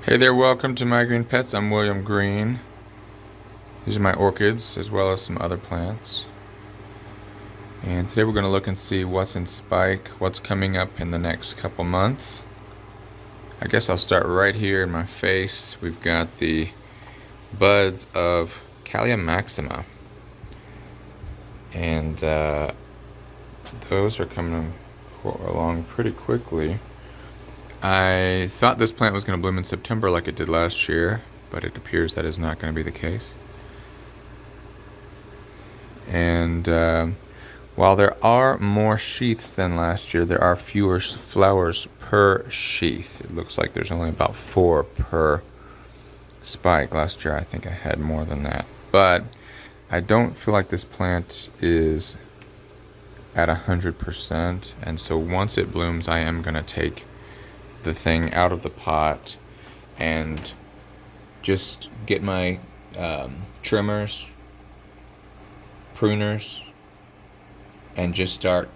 Hey there, welcome to My Green Pets. I'm William Green. These are my orchids as well as some other plants. And today we're going to look and see what's in spike, what's coming up in the next couple months. I guess I'll start right here in my face. We've got the buds of Cattleya maxima. And those are coming along pretty quickly. I thought this plant was going to bloom in September like it did last year, but it appears that is not going to be the case. And while there are more sheaths than last year, there are fewer flowers per sheath. It looks like there's only about 4 per spike. Last year I think I had more than that. But I don't feel like this plant is at 100%, and so once it blooms I am going to take the thing out of the pot and just get my trimmers, pruners, and just start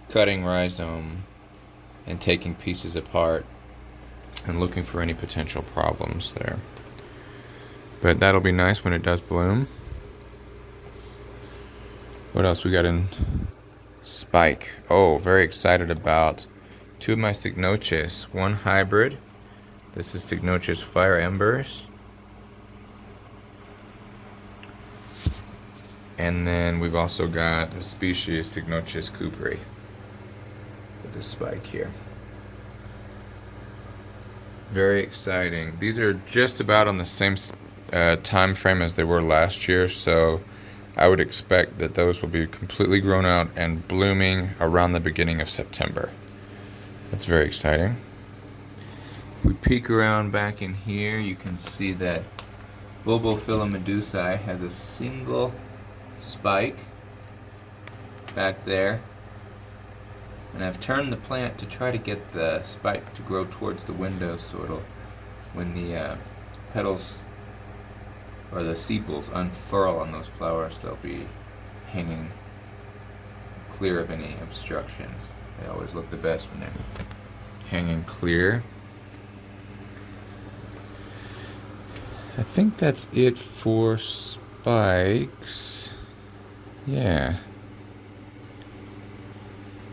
cutting rhizome and taking pieces apart and looking for any potential problems there. But that'll be nice when it does bloom. What else we got in spike? Oh, very excited about 2 of my Cycnoches, one hybrid. This is Cycnoches Fire Embers. And then we've also got a species, Cycnoches cooperi, with this spike here. Very exciting. These are just about on the same time frame as they were last year, so I would expect that those will be completely grown out and blooming around the beginning of September. That's very exciting. If we peek around back in here, you can see that Bulbophyllum medusae has a single spike back there. And I've turned the plant to try to get the spike to grow towards the window, so it'll, when the petals or the sepals unfurl on those flowers, they'll be hanging clear of any obstructions. They always look the best when they're hanging clear. I think that's it for spikes. Yeah.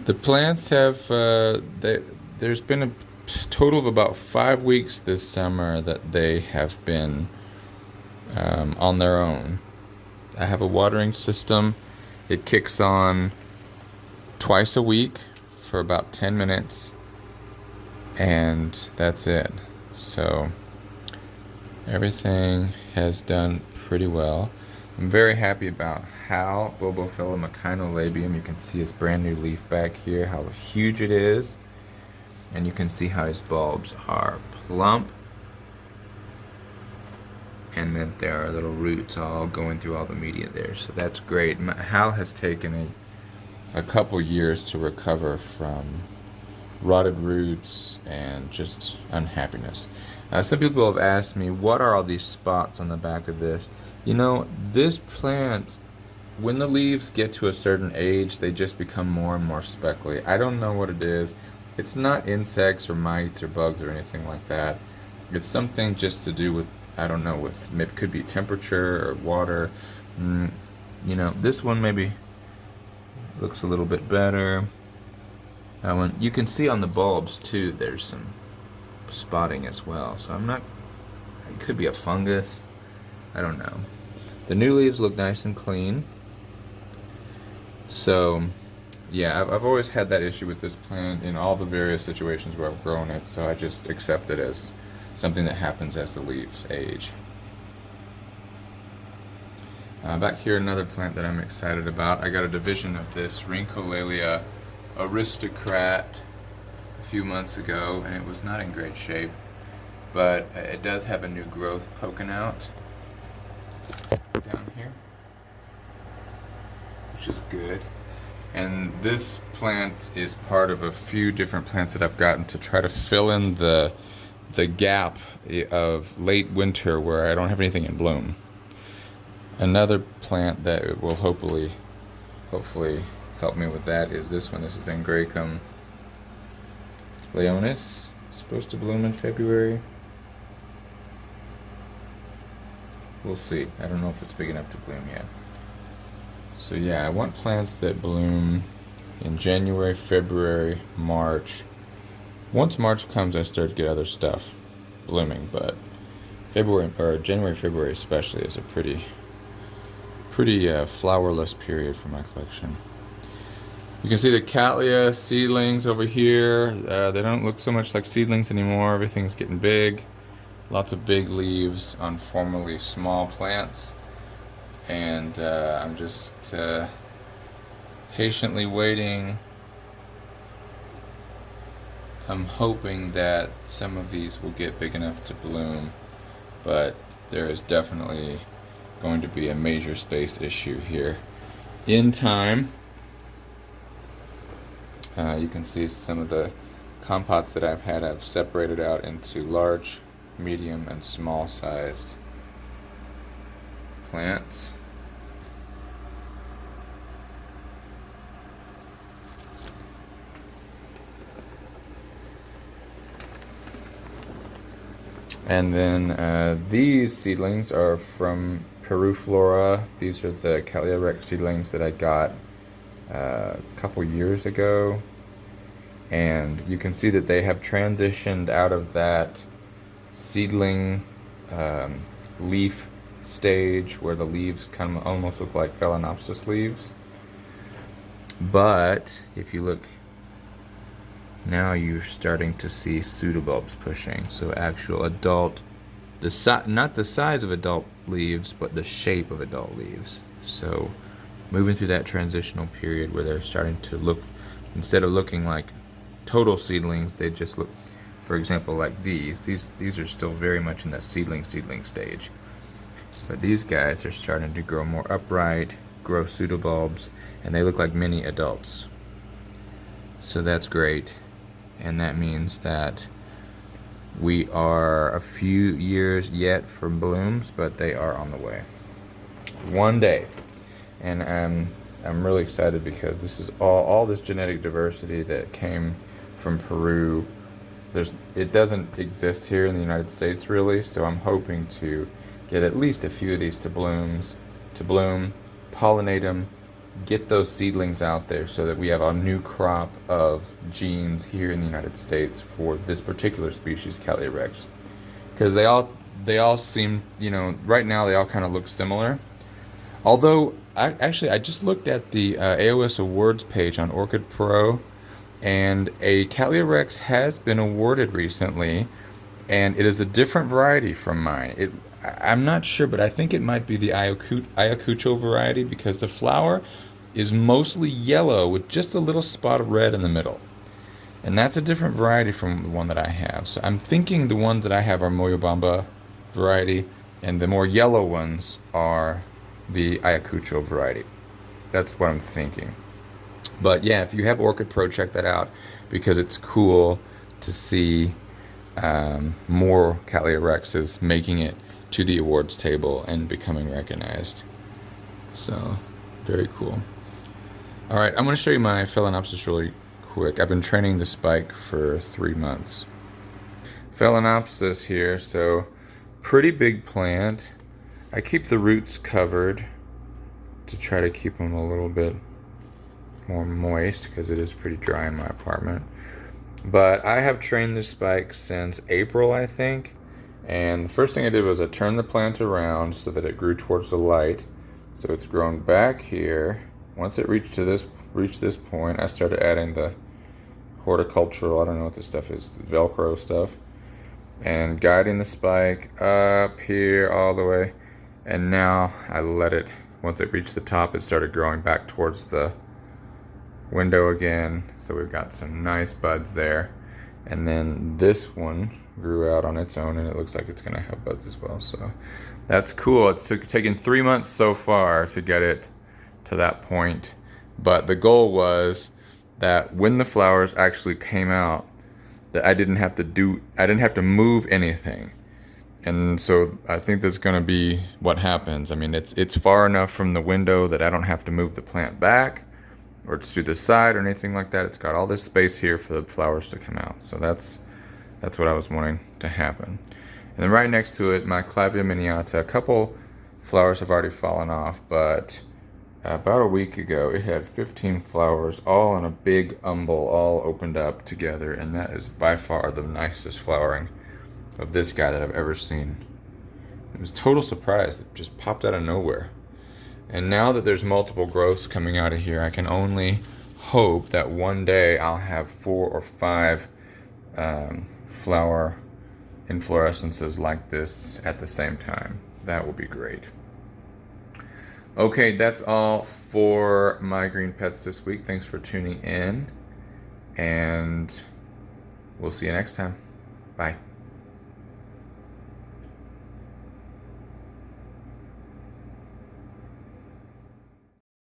The plants have, there's been a total of about 5 weeks this summer that they have been on their own. I have a watering system. It kicks on twice a week for about 10 minutes, and that's it. So everything has done pretty well. I'm very happy about how Bulbophyllum echinolabium, you can see his brand new leaf back here, how huge it is, and you can see how his bulbs are plump, and then there are little roots all going through all the media there, so that's great. Hal has taken a couple years to recover from rotted roots and just unhappiness. Some people have asked me, what are all these spots on the back of this? You know, this plant, when the leaves get to a certain age, they just become more and more speckly. I don't know what it is. It's not insects or mites or bugs or anything like that. It's something just to do with, I don't know, with maybe could be temperature or water. You know, this one maybe looks a little bit better. That one, you can see on the bulbs too, there's some spotting as well. So I'm not, it could be a fungus. I don't know. The new leaves look nice and clean. So yeah, I've always had that issue with this plant in all the various situations where I've grown it, so I just accept it as something that happens as the leaves age. Back here, another plant that I'm excited about. I got a division of this Rhyncholalia aristocrat a few months ago, and it was not in great shape, but it does have a new growth poking out down here, which is good. And this plant is part of a few different plants that I've gotten to try to fill in the gap of late winter where I don't have anything in bloom. Another plant that will hopefully help me with that is this one. This is Angraecum leonis. It's supposed to bloom in February. We'll see. I don't know if it's big enough to bloom yet. So yeah, I want plants that bloom in January, February, March. Once March comes, I start to get other stuff blooming, but February or January, February especially is a pretty flowerless period for my collection. You can see the Cattleya seedlings over here. They don't look so much like seedlings anymore. Everything's getting big. Lots of big leaves on formerly small plants. And I'm just patiently waiting. I'm hoping that some of these will get big enough to bloom, but there is definitely going to be a major space issue here in time. You can see some of the compots that I've had. I've separated out into large, medium, and small sized plants. And then these seedlings are from Peru Flora. These are the Cattleya Rex seedlings that I got a couple years ago. And you can see that they have transitioned out of that seedling leaf stage where the leaves kind of almost look like Phalaenopsis leaves. But if you look, now you're starting to see pseudobulbs pushing. So actual adult, not the size of adult leaves, but the shape of adult leaves. So moving through that transitional period where they're starting to look, instead of looking like total seedlings, they just look, for example, like these are still very much in that seedling stage. But these guys are starting to grow more upright, grow pseudobulbs, and they look like mini adults. So that's great. And that means that we are a few years yet from blooms, but they are on the way. One day. And I'm really excited because this is all this genetic diversity that came from Peru. It doesn't exist here in the United States really, so I'm hoping to get at least a few of these to bloom, pollinate them, get those seedlings out there so that we have a new crop of genes here in the United States for this particular species, Cattleya rex. Because they all seem, right now they all kind of look similar. Although, I just looked at the AOS Awards page on Orchid Pro, and a Cattleya rex has been awarded recently, and it is a different variety from mine. I'm not sure, but I think it might be the Ayacucho variety because the flower is mostly yellow with just a little spot of red in the middle. And that's a different variety from the one that I have. So I'm thinking the ones that I have are Moyobamba variety, and the more yellow ones are the Ayacucho variety. That's what I'm thinking. But yeah, if you have Orchid Pro, check that out because it's cool to see more Cattleya rexes making it to the awards table and becoming recognized. So, very cool. Alright, I'm going to show you my Phalaenopsis really quick. I've been training the spike for 3 months. Phalaenopsis here, so pretty big plant. I keep the roots covered to try to keep them a little bit more moist because it is pretty dry in my apartment. But I have trained this spike since April, I think. And the first thing I did was I turned the plant around so that it grew towards the light. So it's grown back here. Once it reached this point, I started adding the horticultural, I don't know what this stuff is, the Velcro stuff, and guiding the spike up here all the way. And now I let it, once it reached the top, it started growing back towards the window again. So we've got some nice buds there. And then this one grew out on its own, and it looks like it's going to have buds as well. So that's cool. It's taken 3 months so far to get it to that point. But the goal was that when the flowers actually came out, that I didn't have to move anything. And so I think that's going to be what happens. I mean, it's far enough from the window that I don't have to move the plant back or to the side or anything like that. It's got all this space here for the flowers to come out. So that's what I was wanting to happen. And then right next to it, my Clavia miniata, a couple Flowers have already fallen off, but about a week ago it had 15 flowers all in a big umbel, all opened up together, and that is by far the nicest flowering of this guy that I've ever seen. It was a total surprise. It just popped out of nowhere. And now that there's multiple growths coming out of here, I can only hope that one day I'll have 4 or 5 flower inflorescences like this at the same time. That will be great. Okay, that's all for my green pets this week. Thanks for tuning in, and we'll see you next time. Bye.